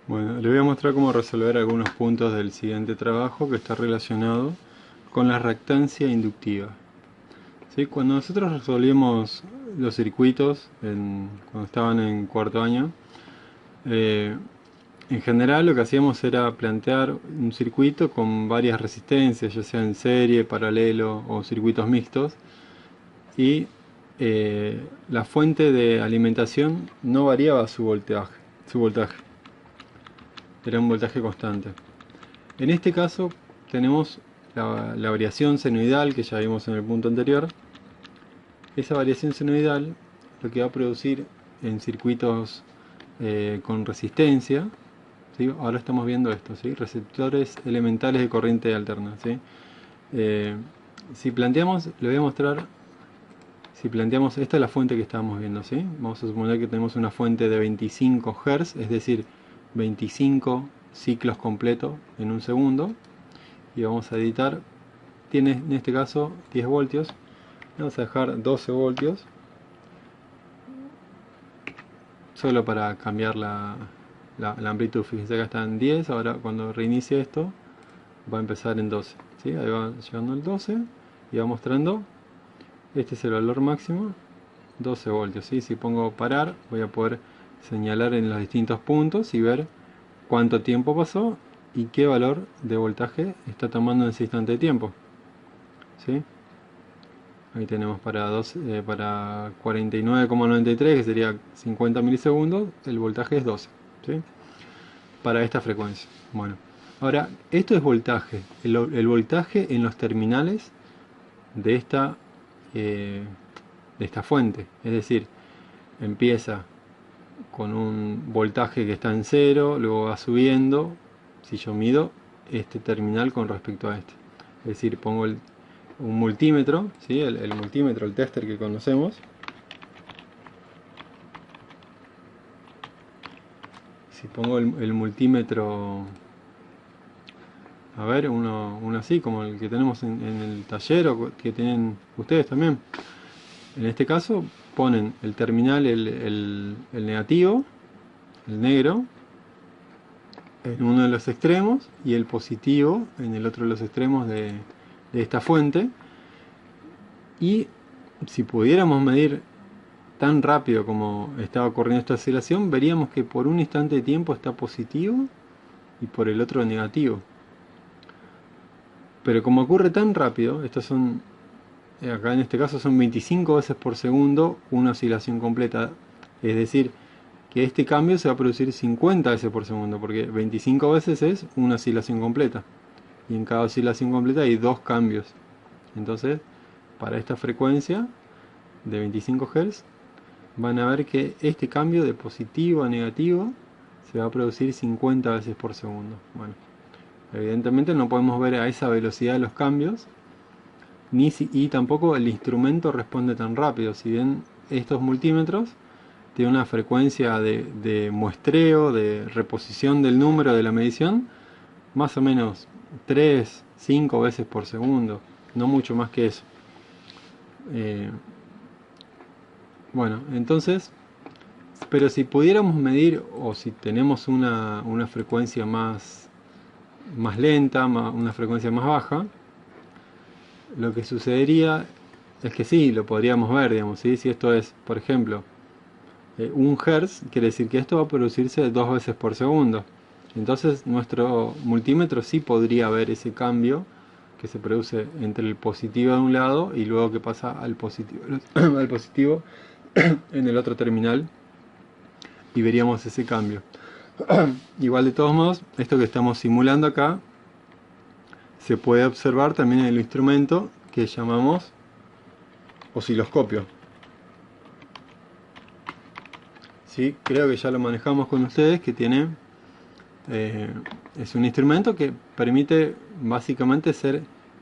Bueno, les voy a mostrar cómo resolver algunos puntos del siguiente trabajo que está relacionado con la reactancia inductiva. ¿Sí? Cuando nosotros resolvíamos los circuitos cuando estaban en cuarto año, eh, en general lo que hacíamos era plantear un circuito con varias resistencias, ya sea en serie, paralelo o circuitos mixtos, y la fuente de alimentación no variaba su voltaje, era un voltaje constante. En este caso tenemos la variación senoidal que ya vimos en el punto anterior. Esa variación senoidal lo que va a producir en circuitos con resistencia, ¿sí? Ahora estamos viendo esto, ¿sí? Receptores elementales de corriente alterna, ¿sí? Eh, si planteamos, le voy a mostrar, si planteamos, esta es la fuente que estábamos viendo, ¿sí? Vamos a suponer que tenemos una fuente de 25 Hz, es decir, 25 ciclos completos en un segundo, y vamos a editar, tiene en este caso 10 voltios, vamos a dejar 12 voltios, solo para cambiar la amplitud. Fíjense, acá está en 10, ahora cuando reinicie esto va a empezar en 12, ¿sí? Ahí va llegando el 12 y va mostrando, este es el valor máximo, 12 voltios, ¿sí? Si pongo parar voy a poder señalar en los distintos puntos y ver cuánto tiempo pasó y qué valor de voltaje está tomando en ese instante de tiempo, ¿sí? Ahí tenemos para 49,93, que sería 50 milisegundos, el voltaje es 12, ¿sí? Para esta frecuencia. Bueno, ahora, esto es voltaje, el voltaje en los terminales de eh, de esta fuente. Es decir, empieza con un voltaje que está en cero, luego va subiendo, si yo mido este terminal con respecto a este. Es decir, pongo un multímetro, ¿sí? El multímetro, el tester que conocemos. Si pongo el multímetro, a ver, uno así, como el que tenemos en el taller o que tienen ustedes también. En este caso ponen el terminal, el negativo, el negro, en uno de los extremos y el positivo en el otro de los extremos de esta fuente. Y si pudiéramos medir tan rápido como estaba ocurriendo esta oscilación, veríamos que por un instante de tiempo está positivo y por el otro negativo. Pero como ocurre tan rápido, estos son, acá en este caso son 25 veces por segundo una oscilación completa. Es decir, que este cambio se va a producir 50 veces por segundo, porque 25 veces es una oscilación completa. Y en cada oscilación completa hay dos cambios. Entonces, para esta frecuencia de 25 Hz, van a ver que este cambio de positivo a negativo se va a producir 50 veces por segundo. Bueno, evidentemente no podemos ver a esa velocidad los cambios, y tampoco el instrumento responde tan rápido. Si bien estos multímetros tienen una frecuencia de muestreo, de reposición del número de la medición, más o menos 3, 5 veces por segundo, no mucho más que eso. Bueno, entonces, pero si pudiéramos medir, o si tenemos una frecuencia más lenta, una frecuencia más baja, lo que sucedería es que sí, lo podríamos ver, digamos, ¿sí? Si esto es, por ejemplo, 1 Hz, quiere decir que esto va a producirse 2 veces por segundo. Entonces nuestro multímetro sí podría ver ese cambio que se produce entre el positivo de un lado y luego que pasa al positivo, al positivo en el otro terminal, y veríamos ese cambio. Igual, de todos modos, esto que estamos simulando acá se puede observar también en el instrumento que llamamos osciloscopio. ¿Sí? Creo que ya lo manejamos con ustedes, que tiene es un instrumento que permite básicamente hacer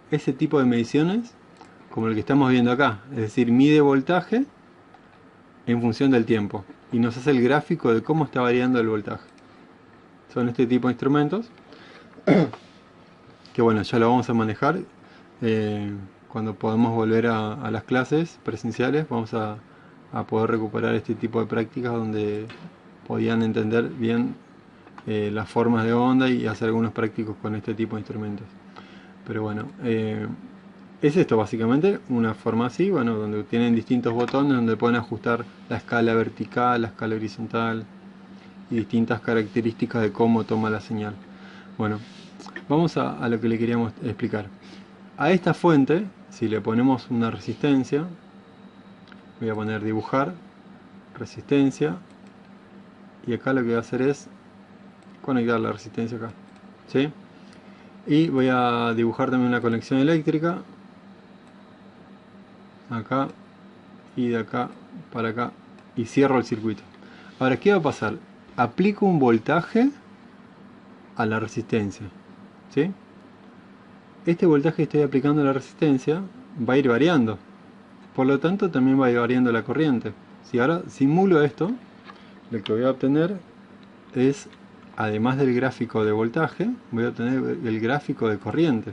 ese tipo de mediciones como el que estamos viendo acá, es decir, mide voltaje en función del tiempo y nos hace el gráfico de cómo está variando el voltaje. Son este tipo de instrumentos que, bueno, ya lo vamos a manejar cuando podamos volver a las clases presenciales. Vamos a poder recuperar este tipo de prácticas donde podían entender bien las formas de onda y hacer algunos prácticos con este tipo de instrumentos. Pero bueno, es esto básicamente, una forma así, bueno, donde tienen distintos botones donde pueden ajustar la escala vertical, la escala horizontal y distintas características de cómo toma la señal. Bueno, vamos a lo que le queríamos explicar. A esta fuente, si le ponemos una resistencia, voy a poner dibujar, resistencia, y acá lo que voy a hacer es conectar la resistencia acá, ¿sí? Y voy a dibujar también una conexión eléctrica, acá, y de acá para acá, y cierro el circuito. Ahora, ¿qué va a pasar? Aplico un voltaje a la resistencia, ¿sí? Este voltaje que estoy aplicando a la resistencia va a ir variando, por lo tanto también va a ir variando la corriente. Si ahora simulo esto, lo que voy a obtener es, además del gráfico de voltaje, voy a obtener el gráfico de corriente.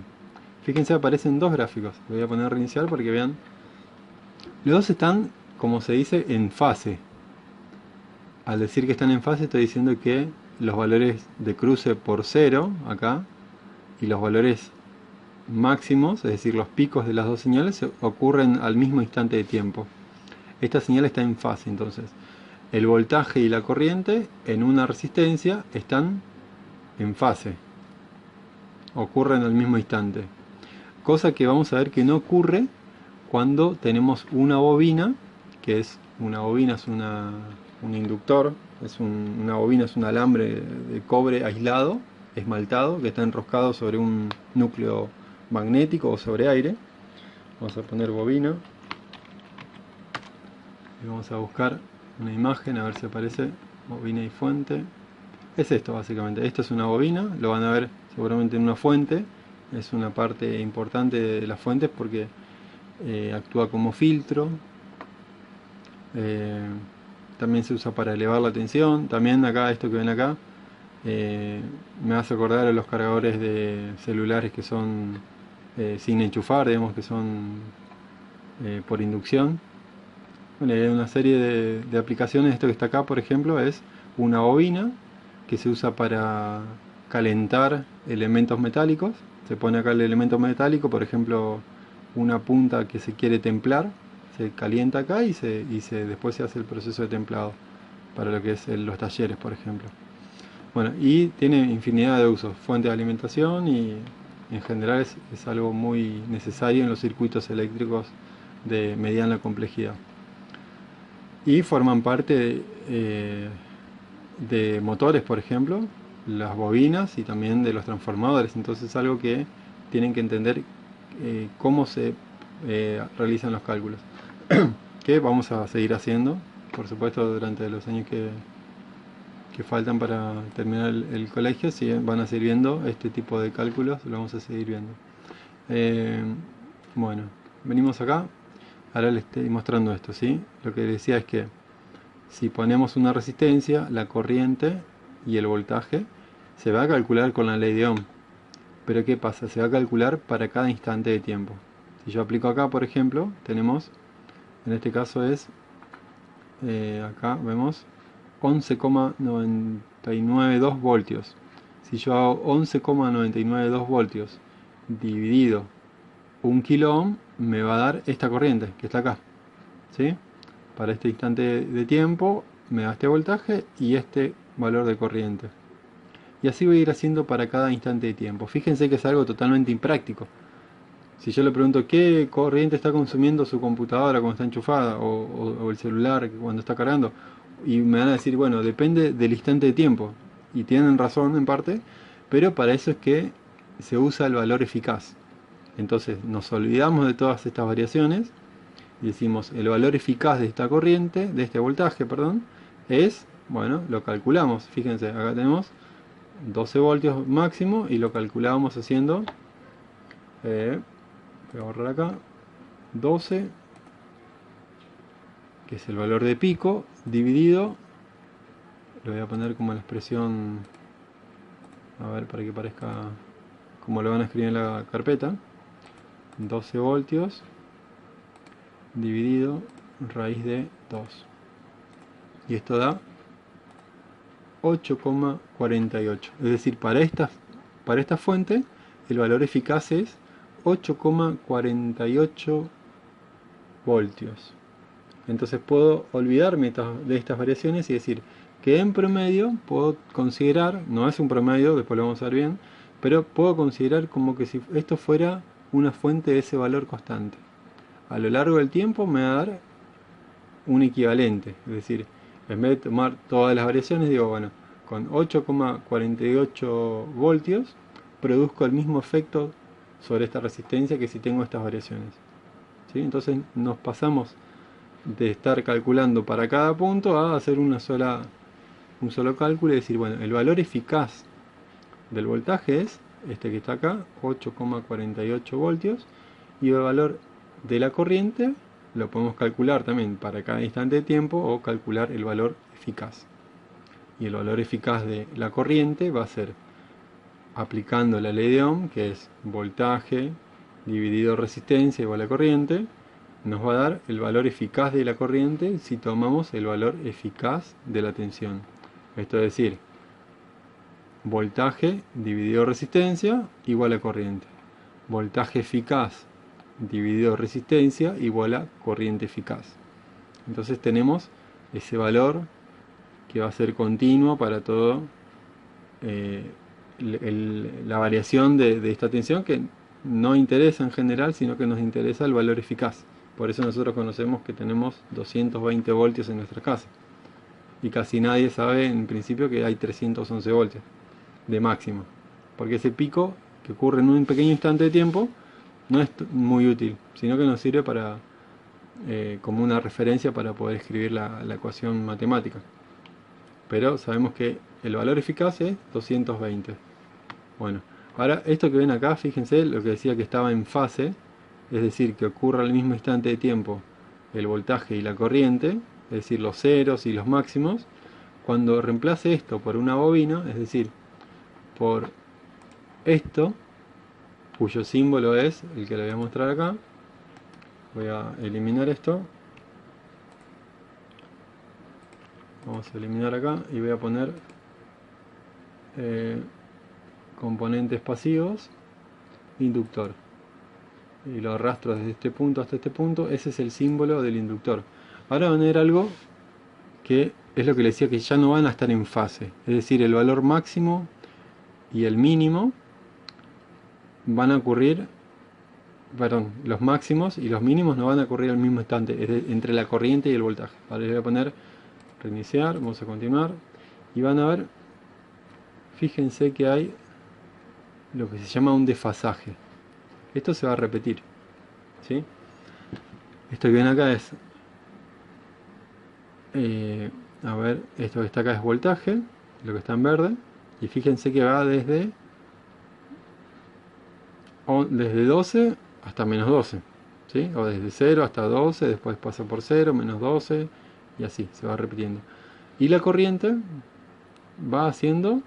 Fíjense, aparecen dos gráficos. Voy a poner reiniciar para que vean. Los dos están, como se dice, en fase. Al decir que están en fase, estoy diciendo que los valores de cruce por cero, acá, y los valores máximos, es decir, los picos de las dos señales, ocurren al mismo instante de tiempo. Esta señal está en fase, entonces. El voltaje y la corriente en una resistencia están en fase. Ocurren al mismo instante. Cosa que vamos a ver que no ocurre cuando tenemos una bobina, que es una bobina, es un inductor, una bobina es un alambre de cobre aislado, esmaltado, que está enroscado sobre un núcleo magnético o sobre aire. Vamos a poner bobina y vamos a buscar una imagen a ver si aparece bobina y fuente. Es esto básicamente, esto es una bobina, lo van a ver seguramente en una fuente, es una parte importante de las fuentes porque actúa como filtro. Eh, También se usa para elevar la tensión. También acá, esto que ven acá, me hace acordar a los cargadores de celulares que son sin enchufar, digamos que son por inducción. Bueno, hay una serie de aplicaciones. Esto que está acá, por ejemplo, es una bobina que se usa para calentar elementos metálicos. Se pone acá el elemento metálico, por ejemplo, una punta que se quiere templar, se calienta acá y después se hace el proceso de templado para lo que es los talleres, por ejemplo. Bueno, y tiene infinidad de usos, fuente de alimentación y en general es algo muy necesario en los circuitos eléctricos de mediana complejidad. Y forman parte de motores, por ejemplo, las bobinas y también de los transformadores. Entonces es algo que tienen que entender cómo se realizan los cálculos. Que vamos a seguir haciendo, por supuesto, durante los años que faltan para terminar el colegio. Si van a seguir viendo este tipo de cálculos, lo vamos a seguir viendo. Bueno, venimos acá. Ahora les estoy mostrando esto, ¿sí? Lo que decía es que si ponemos una resistencia, la corriente y el voltaje se va a calcular con la ley de Ohm. Pero ¿qué pasa? Se va a calcular para cada instante de tiempo. Si yo aplico acá, por ejemplo, tenemos, en este caso es, acá vemos 11,992 voltios. Si yo hago 11,992 voltios dividido 1 kilo ohm, me va a dar esta corriente que está acá, ¿sí? Para este instante de tiempo me da este voltaje y este valor de corriente. Y así voy a ir haciendo para cada instante de tiempo. Fíjense que es algo totalmente impráctico. Si yo le pregunto qué corriente está consumiendo su computadora cuando está enchufada o el celular cuando está cargando, y me van a decir, bueno, depende del instante de tiempo. Y tienen razón en parte, pero para eso es que se usa el valor eficaz. Entonces nos olvidamos de todas estas variaciones y decimos el valor eficaz de esta corriente, de este voltaje, perdón, es, bueno, lo calculamos. Fíjense, acá tenemos 12 voltios máximo y lo calculábamos haciendo, voy a borrar acá, 12, que es el valor de pico, dividido, lo voy a poner como la expresión, a ver, para que parezca como lo van a escribir en la carpeta, 12 voltios dividido raíz de 2. Y esto da 8,48. Es decir, para esta fuente el valor eficaz es 8,48 voltios. Entonces puedo olvidarme de estas variaciones y decir que en promedio puedo considerar, no es un promedio, después lo vamos a ver bien, pero puedo considerar como que si esto fuera una fuente de ese valor constante. A lo largo del tiempo me va a dar un equivalente, es decir, en vez de tomar todas las variaciones, digo, bueno, con 8,48 voltios produzco el mismo efecto sobre esta resistencia que si tengo estas variaciones. ¿Sí? Entonces nos pasamos de estar calculando para cada punto a hacer un solo cálculo y decir, bueno, el valor eficaz del voltaje es este que está acá, 8,48 voltios, y el valor de la corriente lo podemos calcular también para cada instante de tiempo o calcular el valor eficaz. Y el valor eficaz de la corriente va a ser aplicando la ley de Ohm, que es voltaje dividido resistencia igual a corriente, nos va a dar el valor eficaz de la corriente si tomamos el valor eficaz de la tensión. Esto es decir, voltaje dividido resistencia igual a corriente. Voltaje eficaz dividido resistencia igual a corriente eficaz. Entonces tenemos ese valor que va a ser continuo para todo la variación de esta tensión, que no interesa en general, sino que nos interesa el valor eficaz. Por eso nosotros conocemos que tenemos 220 voltios en nuestra casa. Y casi nadie sabe en principio que hay 311 voltios de máximo. Porque ese pico que ocurre en un pequeño instante de tiempo no es muy útil, sino que nos sirve para como una referencia para poder escribir la ecuación matemática. Pero sabemos que el valor eficaz es 220. Bueno, ahora esto que ven acá, fíjense lo que decía que estaba en fase, es decir, que ocurra al mismo instante de tiempo el voltaje y la corriente, es decir, los ceros y los máximos. Cuando reemplace esto por una bobina, es decir, por esto, cuyo símbolo es el que le voy a mostrar acá, voy a eliminar esto, vamos a eliminar acá y voy a poner componentes pasivos, inductor, y lo arrastro desde este punto hasta este punto. Ese es el símbolo del inductor. Ahora van a ver algo que es lo que les decía, que ya no van a estar en fase, es decir, el valor máximo y el mínimo van a ocurrir, perdón, los máximos y los mínimos no van a ocurrir al mismo instante, entre la corriente y el voltaje. Ahora les voy a poner reiniciar, vamos a continuar y van a ver, fíjense que hay lo que se llama un desfasaje. Esto se va a repetir, ¿sí? Esto que ven acá es a ver, esto que está acá es voltaje, lo que está en verde, y fíjense que va desde 12 hasta menos 12, ¿sí? O desde 0 hasta 12, después pasa por 0, menos 12, y así, se va repitiendo. Y la corriente va haciendo,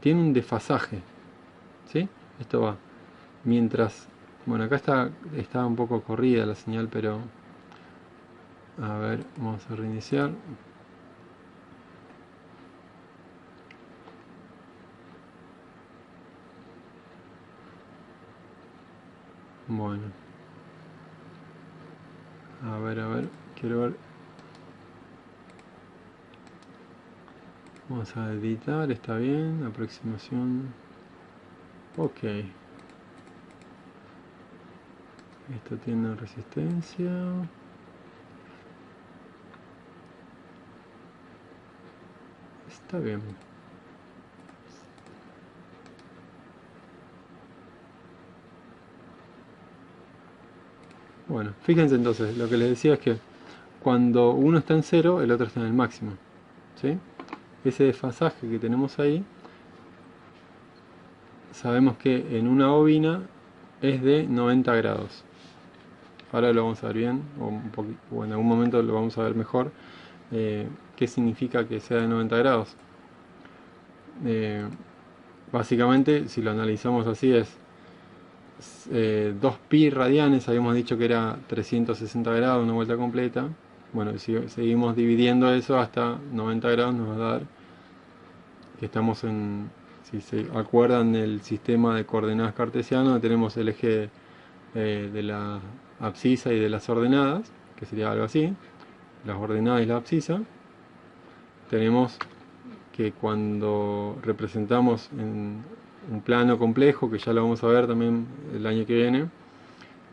tiene un desfasaje, ¿sí? Esto va, mientras, bueno, acá está un poco corrida la señal, pero a ver, vamos a reiniciar. Bueno, a ver, quiero ver. Vamos a editar, está bien, aproximación. Ok. Esto tiene resistencia. Está bien. Bueno, fíjense entonces, lo que les decía es que cuando uno está en 0, el otro está en el máximo, ¿sí? Ese desfasaje que tenemos ahí, sabemos que en una bobina es de 90 grados. Ahora lo vamos a ver bien, o en algún momento lo vamos a ver mejor, qué significa que sea de 90 grados. Básicamente, si lo analizamos así, es 2pi radianes, habíamos dicho que era 360 grados, una vuelta completa. Bueno, si seguimos dividiendo eso hasta 90 grados nos va a dar que estamos en, si se acuerdan, el sistema de coordenadas cartesiano, tenemos el eje de la abscisa y de las ordenadas, que sería algo así, las ordenadas y la abscisa. Tenemos que cuando representamos en un plano complejo, que ya lo vamos a ver también el año que viene,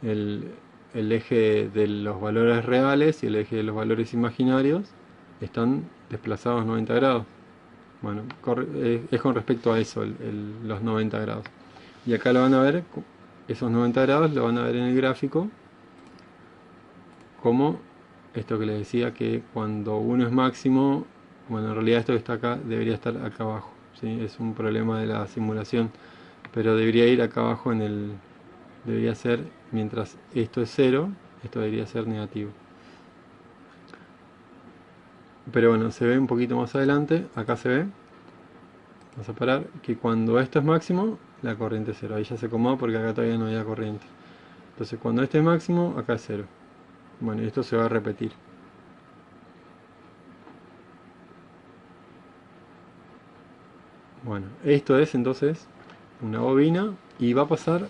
el eje de los valores reales y el eje de los valores imaginarios están desplazados 90 grados. Bueno, es con respecto a eso, los 90 grados. Y acá lo van a ver, esos 90 grados lo van a ver en el gráfico, como esto que les decía, que cuando uno es máximo, bueno, en realidad esto que está acá debería estar acá abajo, ¿sí? Es un problema de la simulación, pero debería ir acá abajo debería ser, mientras esto es 0, esto debería ser negativo. Pero bueno, se ve un poquito más adelante, acá se ve, vamos a parar, que cuando esto es máximo, la corriente es 0. Ahí ya se acomoda porque acá todavía no había corriente. Entonces cuando este es máximo, acá es 0. Bueno, y esto se va a repetir. Bueno, esto es entonces una bobina y va a pasar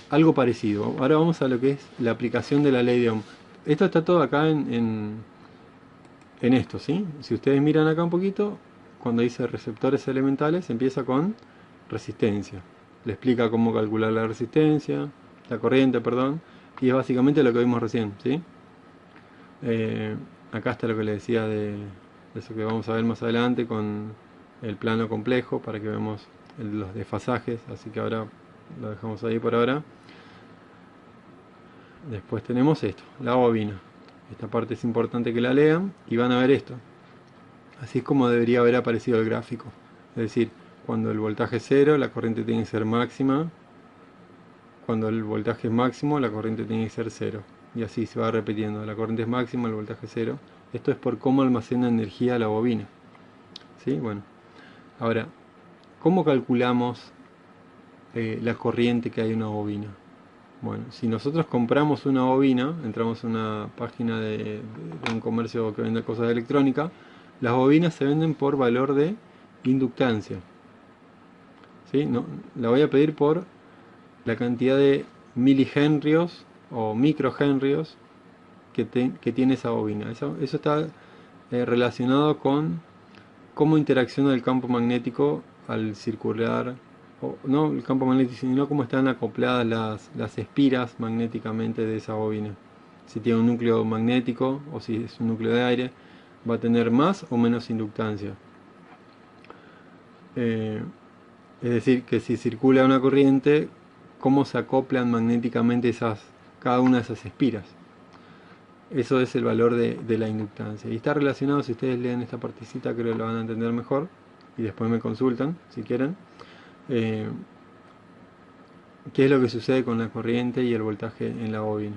algo parecido. Ahora vamos a lo que es la aplicación de la ley de Ohm. Esto está todo acá en esto, ¿sí? Si ustedes miran acá un poquito, cuando dice receptores elementales, empieza con resistencia. Le explica cómo calcular la resistencia, la corriente, perdón, y es básicamente lo que vimos recién, ¿sí? Acá está lo que les decía de eso que vamos a ver más adelante con el plano complejo para que veamos los desfasajes, así que ahora lo dejamos ahí por ahora. Después tenemos esto, la bobina. Esta parte es importante que la lean y van a ver esto. Así es como debería haber aparecido el gráfico. Es decir, cuando el voltaje es 0, la corriente tiene que ser máxima. Cuando el voltaje es máximo, la corriente tiene que ser 0. Y así se va repitiendo. La corriente es máxima, el voltaje es 0. Esto es por cómo almacena energía la bobina. ¿Sí? Bueno. Ahora, ¿cómo calculamos la corriente que hay en una bobina? Bueno, si nosotros compramos una bobina, entramos a una página de un comercio que vende cosas de electrónica, las bobinas se venden por valor de inductancia. ¿Sí? No, la voy a pedir por la cantidad de milihenrios o microhenrios que tiene esa bobina. Eso está relacionado con cómo interacciona el campo magnético al circular, o no el campo magnético, sino cómo están acopladas las espiras magnéticamente de esa bobina. Si tiene un núcleo magnético o si es un núcleo de aire, va a tener más o menos inductancia. Es decir, que si circula una corriente, cómo se acoplan magnéticamente cada una de esas espiras. Eso es el valor de la inductancia. Y está relacionado, si ustedes leen esta partecita, creo que lo van a entender mejor. Y después me consultan, si quieren. ¿Qué es lo que sucede con la corriente y el voltaje en la bobina?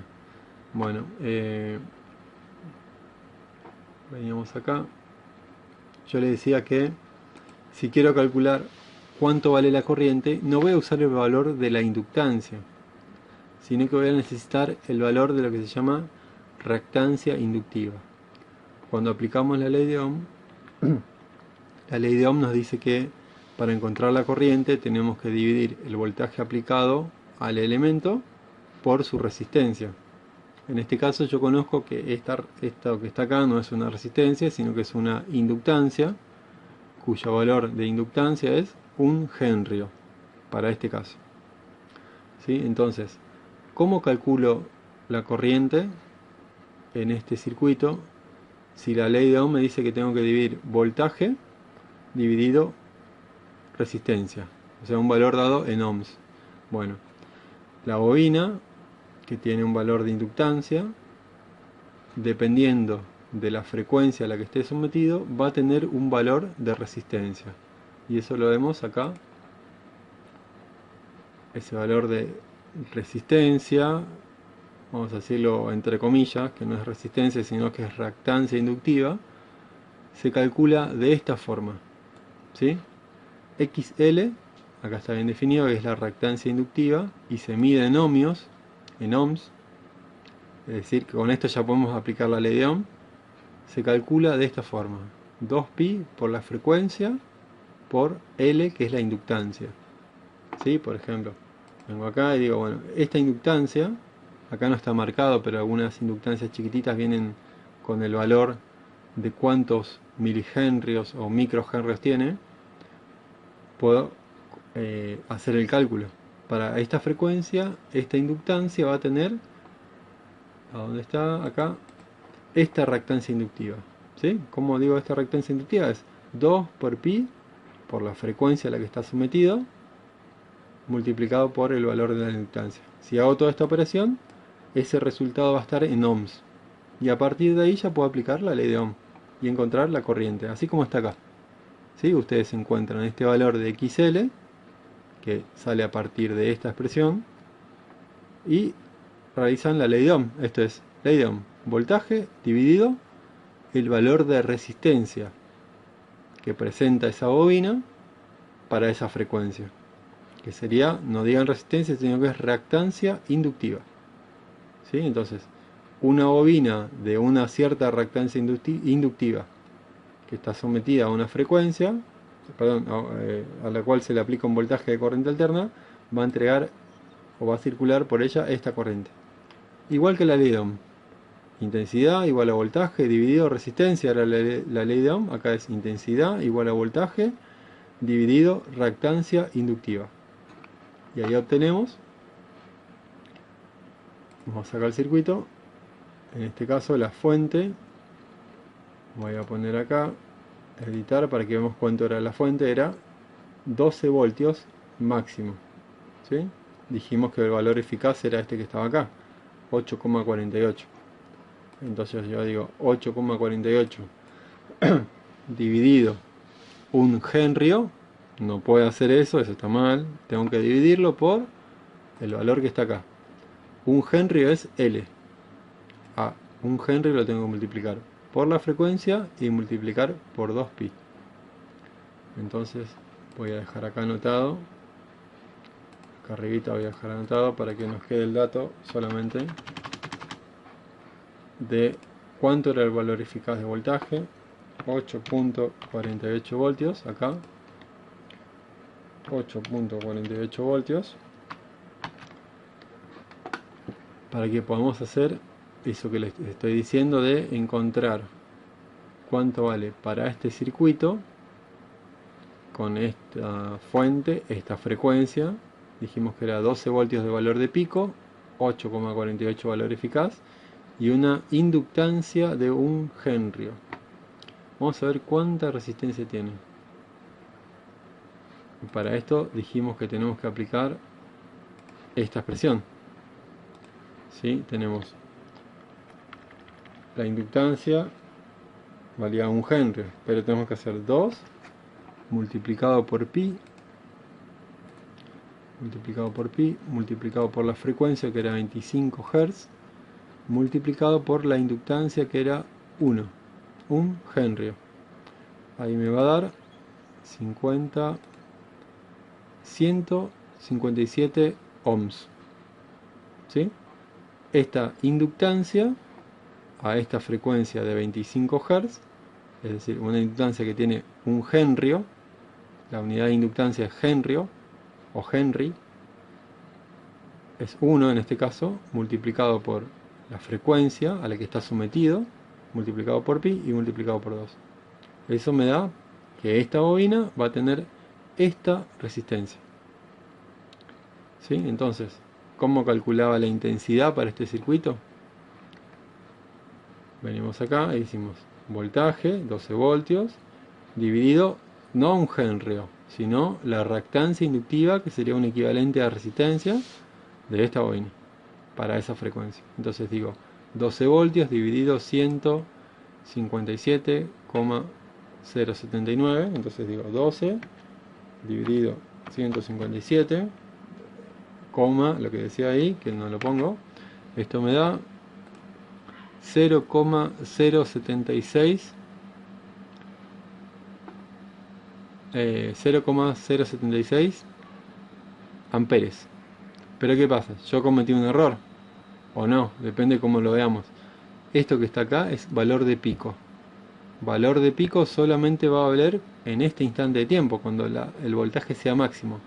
Bueno, veníamos acá. Yo les decía que si quiero calcular cuánto vale la corriente, no voy a usar el valor de la inductancia, sino que voy a necesitar el valor de lo que se llama reactancia inductiva. Cuando aplicamos la ley de Ohm, la ley de Ohm nos dice que para encontrar la corriente tenemos que dividir el voltaje aplicado al elemento por su resistencia. En este caso yo conozco que esto que está acá no es una resistencia, sino que es una inductancia, cuyo valor de inductancia es 1 henrio, para este caso. ¿Sí? Entonces, ¿cómo calculo la corriente en este circuito? Si la ley de Ohm me dice que tengo que dividir voltaje dividido resistencia, o sea, un valor dado en ohms. Bueno, la bobina, que tiene un valor de inductancia, dependiendo de la frecuencia a la que esté sometido, va a tener un valor de resistencia. Y eso lo vemos acá. Ese valor de resistencia, vamos a decirlo entre comillas, que no es resistencia, sino que es reactancia inductiva, se calcula de esta forma. ¿Sí? XL, acá está bien definido, que es la reactancia inductiva, y se mide en ohmios, en ohms. Es decir, que con esto ya podemos aplicar la ley de Ohm. Se calcula de esta forma: 2pi por la frecuencia por L, que es la inductancia. ¿Sí? Por ejemplo, vengo acá y digo, bueno, esta inductancia, acá no está marcado, pero algunas inductancias chiquititas vienen con el valor de cuántos milihenrios o microhenrios tiene. Puedo hacer el cálculo. Para esta frecuencia, esta inductancia va a tener, ¿a dónde está? Acá, esta reactancia inductiva. ¿Sí? ¿Cómo digo esta reactancia inductiva? Es 2 por pi, por la frecuencia a la que está sometido, multiplicado por el valor de la inductancia. Si hago toda esta operación, ese resultado va a estar en ohms. Y a partir de ahí ya puedo aplicar la ley de Ohm y encontrar la corriente, así como está acá. ¿Sí? Ustedes encuentran este valor de XL, que sale a partir de esta expresión, y realizan la ley de Ohm. Esto es ley de Ohm, voltaje dividido el valor de resistencia que presenta esa bobina para esa frecuencia, que sería, no digan resistencia, sino que es reactancia inductiva. ¿Sí? Entonces, una bobina de una cierta reactancia inductiva que está sometida a una frecuencia, perdón, a la cual se le aplica un voltaje de corriente alterna, va a entregar o va a circular por ella esta corriente. Igual que la ley de Ohm. Intensidad igual a voltaje dividido resistencia, era la ley de Ohm. Acá es intensidad igual a voltaje dividido reactancia inductiva. Y ahí obtenemos, vamos a sacar el circuito, en este caso la fuente, voy a poner acá, editar para que veamos cuánto era la fuente, era 12 voltios máximo. ¿Sí? Dijimos que el valor eficaz era este que estaba acá, 8,48. Entonces yo digo 8,48 dividido un henrio, no puedo hacer eso, eso está mal, tengo que dividirlo por el valor que está acá. Un henrio es L. Un henrio lo tengo que multiplicar por la frecuencia y multiplicar por 2pi. Entonces voy a dejar acá anotado, acá arribita voy a dejar anotado para que nos quede el dato solamente de cuánto era el valor eficaz de voltaje, 8,48 voltios, acá 8,48 voltios, para que podamos hacer eso que les estoy diciendo de encontrar cuánto vale para este circuito con esta fuente, esta frecuencia. Dijimos que era 12 voltios de valor de pico, 8,48 valor eficaz y una inductancia de 1 henrio. Vamos a ver cuánta resistencia tiene. Y para esto dijimos que tenemos que aplicar esta expresión. ¿Sí? Tenemos la inductancia valía 1 henrio, pero tenemos que hacer 2 multiplicado por pi, multiplicado por la frecuencia que era 25 Hz, multiplicado por la inductancia que era 1 henrio. Ahí me va a dar 157 ohms. ¿Sí? Esta inductancia a esta frecuencia de 25 Hz, es decir, una inductancia que tiene 1 henrio, la unidad de inductancia es henrio o Henry, es 1 en este caso, multiplicado por la frecuencia a la que está sometido, multiplicado por pi y multiplicado por 2. Eso me da que esta bobina va a tener esta resistencia. ¿Sí? Entonces, ¿cómo calculaba la intensidad para este circuito? Venimos acá y decimos voltaje, 12 voltios, dividido no un henrio, sino la reactancia inductiva, que sería un equivalente a resistencia de esta bobina para esa frecuencia. Entonces digo 12 voltios dividido 157,079. Entonces digo 12 dividido 157, lo que decía ahí, que no lo pongo. Esto me da 0,076 amperes. Pero ¿qué pasa? Yo cometí un error, o no, depende cómo lo veamos. Esto que está acá es valor de pico. Valor de pico solamente va a valer en este instante de tiempo, cuando el voltaje sea máximo.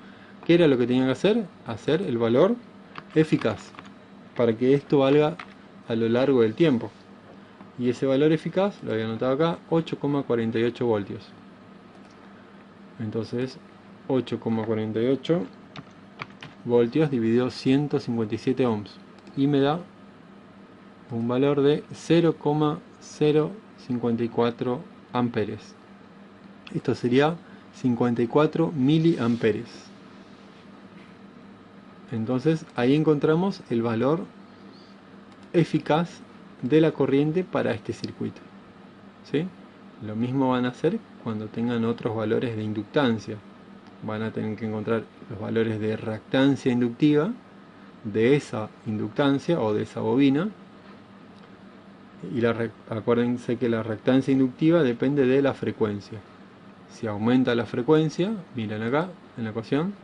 ¿Qué era lo que tenían que hacer? Hacer el valor eficaz, para que esto valga a lo largo del tiempo. Y ese valor eficaz, lo había anotado acá, 8,48 voltios. Entonces, 8,48 voltios dividido 157 ohms. Y me da un valor de 0,054 amperes. Esto sería 54 miliamperes. Entonces ahí encontramos el valor eficaz de la corriente para este circuito. ¿Sí? Lo mismo van a hacer cuando tengan otros valores de inductancia. Van a tener que encontrar los valores de reactancia inductiva de esa inductancia o de esa bobina. Y acuérdense que la reactancia inductiva depende de la frecuencia. Si aumenta la frecuencia, miren acá en la ecuación,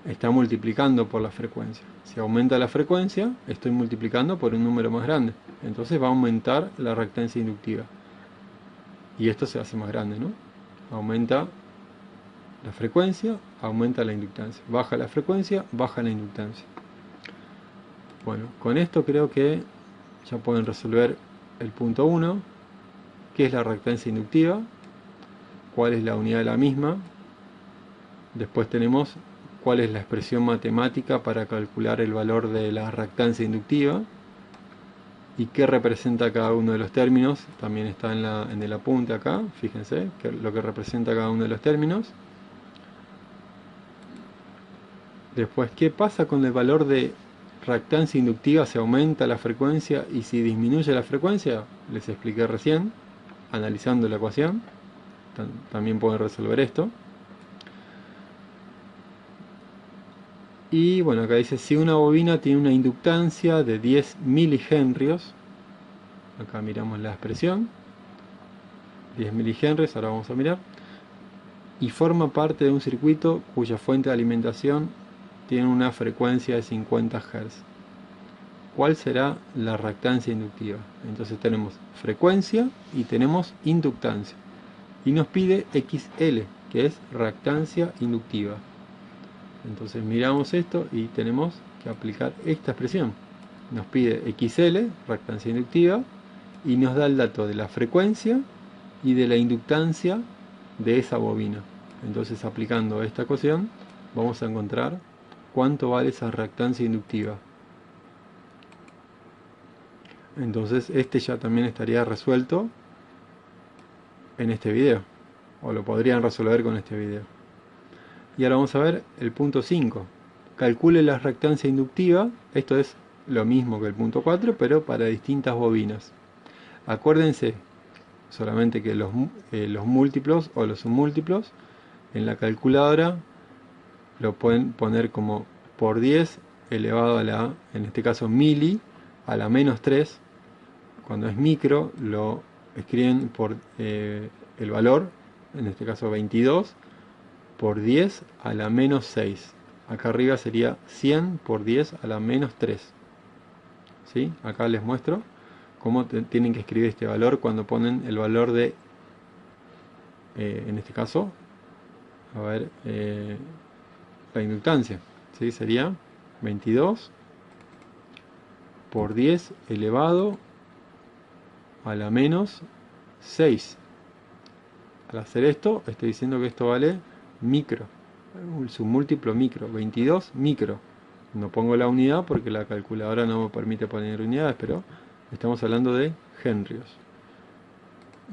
está multiplicando por la frecuencia. Si aumenta la frecuencia, estoy multiplicando por un número más grande. Entonces va a aumentar la reactancia inductiva. Y esto se hace más grande, ¿no? Aumenta la frecuencia, aumenta la inductancia. Baja la frecuencia, baja la inductancia. Bueno, con esto creo que ya pueden resolver el punto 1, que es la reactancia inductiva, cuál es la unidad de la misma. Después tenemos cuál es la expresión matemática para calcular el valor de la reactancia inductiva y qué representa cada uno de los términos. También está en el apunte acá, fíjense lo que representa cada uno de los términos. Después, ¿qué pasa con el valor de reactancia inductiva? ¿Se aumenta la frecuencia y si disminuye la frecuencia? Les expliqué recién, analizando la ecuación. También pueden resolver esto. Y bueno, acá dice, si una bobina tiene una inductancia de 10 milihenrios, acá miramos la expresión, 10 milihenrios, ahora vamos a mirar, y forma parte de un circuito cuya fuente de alimentación tiene una frecuencia de 50 Hz. ¿Cuál será la reactancia inductiva? Entonces tenemos frecuencia y tenemos inductancia. Y nos pide XL, que es reactancia inductiva. Entonces miramos esto y tenemos que aplicar esta expresión. Nos pide XL, reactancia inductiva, y nos da el dato de la frecuencia y de la inductancia de esa bobina. Entonces aplicando esta ecuación vamos a encontrar cuánto vale esa reactancia inductiva. Entonces este ya también estaría resuelto en este video, o lo podrían resolver con este video. Y ahora vamos a ver el punto 5. Calcule la reactancia inductiva. Esto es lo mismo que el punto 4, pero para distintas bobinas. Acuérdense solamente que los múltiplos o los submúltiplos en la calculadora lo pueden poner como por 10 elevado a la, en este caso mili, a la menos 3. Cuando es micro lo escriben por el valor, en este caso 22, por 10 a la menos 6. Acá arriba sería 100 por 10 a la menos 3. ¿Sí? Acá les muestro cómo tienen que escribir este valor cuando ponen el valor de, en este caso, a ver, la inductancia. ¿Sí? Sería 22 por 10 elevado a la menos 6. Al hacer esto, estoy diciendo que esto vale micro, un submúltiplo micro, 22 micro. No pongo la unidad porque la calculadora no me permite poner unidades, pero estamos hablando de henrios.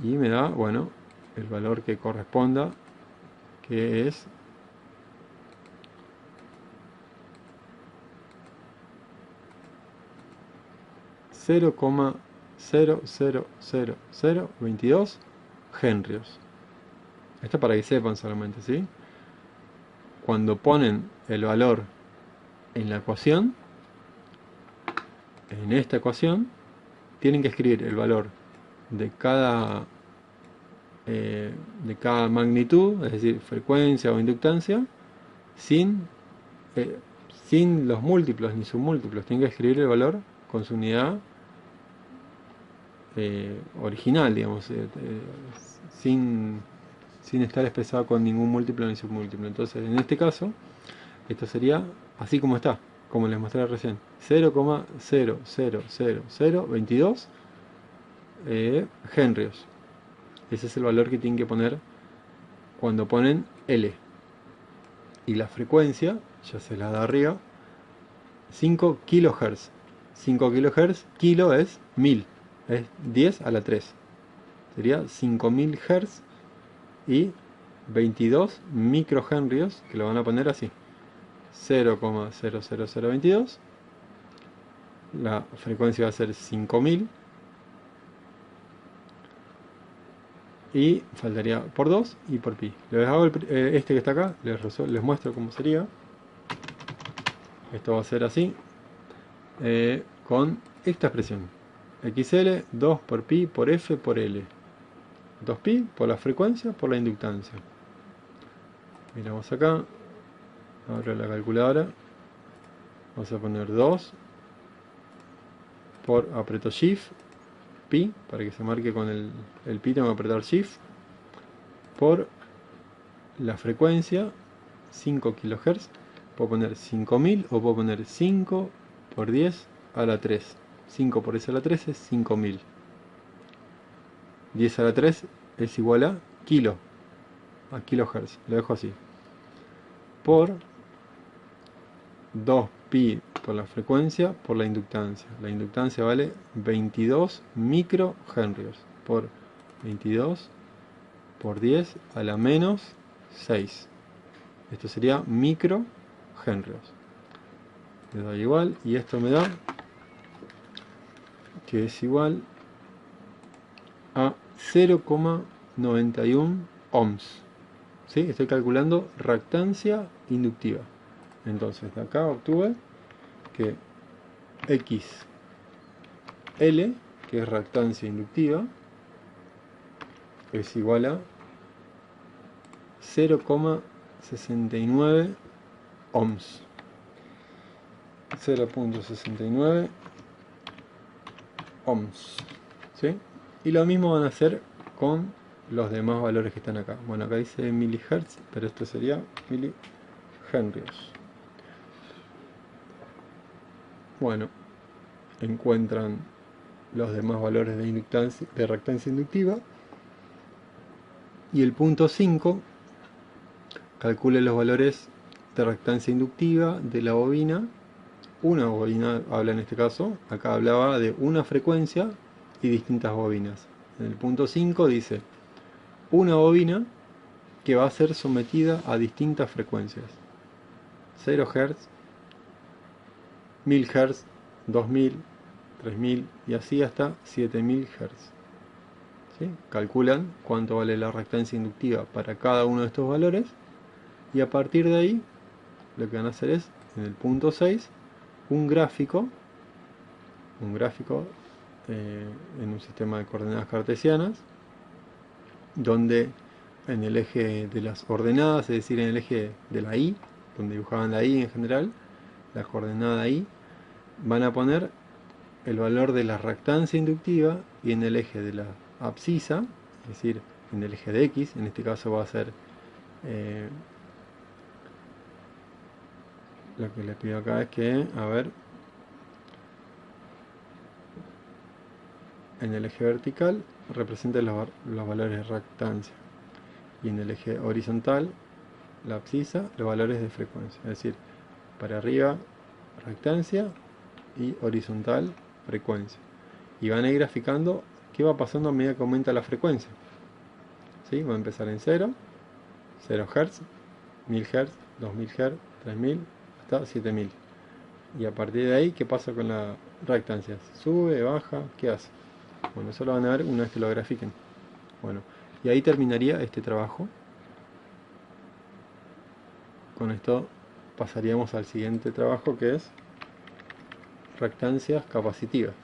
Y me da, bueno, el valor que corresponda, que es 0,00022 henrios. Esto para que sepan solamente, ¿sí? Cuando ponen el valor en la ecuación, en esta ecuación, tienen que escribir el valor de cada magnitud, es decir, frecuencia o inductancia, sin los múltiplos ni submúltiplos. Tienen que escribir el valor con su unidad original, digamos, sin sin estar expresado con ningún múltiplo ni submúltiplo. Entonces, en este caso, esto sería así como está, como les mostré recién. 0,00022 henrios. Ese es el valor que tienen que poner cuando ponen L. Y la frecuencia, ya se la da arriba, 5 kHz. 5 kHz, kilo es 1000, es 10 a la 3. Sería 5000 Hz y 22 microhenrios, que lo van a poner así. 0,00022. La frecuencia va a ser 5000. Y faltaría por 2 y por pi. Les hago este que está acá, les muestro cómo sería. Esto va a ser así, con esta expresión. XL, 2 por pi por F por L. 2pi por la frecuencia por la inductancia. Miramos acá, abro la calculadora. Vamos a poner 2 por, aprieto Shift, pi, para que se marque con el pi tengo que apretar Shift, por la frecuencia, 5 kHz. Puedo poner 5000 o puedo poner 5 por 10 a la 3. 5 por 10 a la 3 es 5000. 10 a la 3 es igual a kilohertz. Lo dejo así. Por 2pi por la frecuencia por la inductancia. La inductancia vale 22 microhenrios por 22 por 10 a la menos 6. Esto sería microhenrios. Le doy igual y esto me da que es igual a 0,91 ohms. ¿Sí? Estoy calculando reactancia inductiva. Entonces de acá obtuve que XL, que es reactancia inductiva, es igual a 0,69 ohms. 0,69 ohms. ¿Sí? Y lo mismo van a hacer con los demás valores que están acá. Bueno, acá dice milihertz, pero esto sería milihenrios. Bueno, encuentran los demás valores de inductancia, de reactancia inductiva. Y el punto 5, calcule los valores de reactancia inductiva de la bobina. Una bobina habla en este caso, acá hablaba de una frecuencia y distintas bobinas. En el punto 5 dice una bobina que va a ser sometida a distintas frecuencias. 0 Hz, 1000 Hz, 2000, 3000 y así hasta 7000 Hz. ¿Sí? Calculan cuánto vale la reactancia inductiva para cada uno de estos valores y a partir de ahí lo que van a hacer es, en el punto 6, un gráfico en un sistema de coordenadas cartesianas, donde en el eje de las ordenadas, es decir, en el eje de la y, donde dibujaban la y en general, la coordenada y, van a poner el valor de la reactancia inductiva, y en el eje de la abscisa, es decir, en el eje de x, en este caso va a ser lo que le pido acá es que, a ver, en el eje vertical represente los valores de reactancia y en el eje horizontal, la abscisa, los valores de frecuencia, es decir, para arriba reactancia y horizontal frecuencia, y van a ir graficando qué va pasando a medida que aumenta la frecuencia. ¿Sí? Va a empezar en 0 Hz, 1000 Hz, 2000 Hz, 3000 hasta 7000, y a partir de ahí qué pasa con la reactancia, sube, baja, qué hace. Bueno, eso lo van a ver una vez que lo grafiquen. Bueno, y ahí terminaría este trabajo. Con esto pasaríamos al siguiente trabajo, que es reactancias capacitivas.